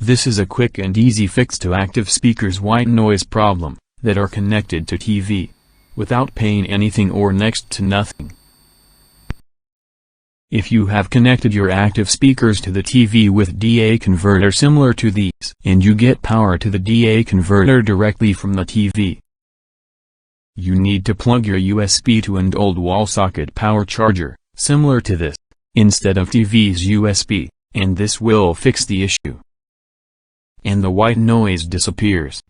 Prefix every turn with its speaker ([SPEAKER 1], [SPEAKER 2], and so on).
[SPEAKER 1] This is a quick and easy fix to active speakers' white noise problem, that are connected to TV, without paying anything or next to nothing. If you have connected your active speakers to the TV with DA converter similar to these, and you get power to the DA converter directly from the TV, you need to plug your USB to an old wall socket power charger, similar to this, instead of TV's USB, and this will fix the issue. And the white noise disappears.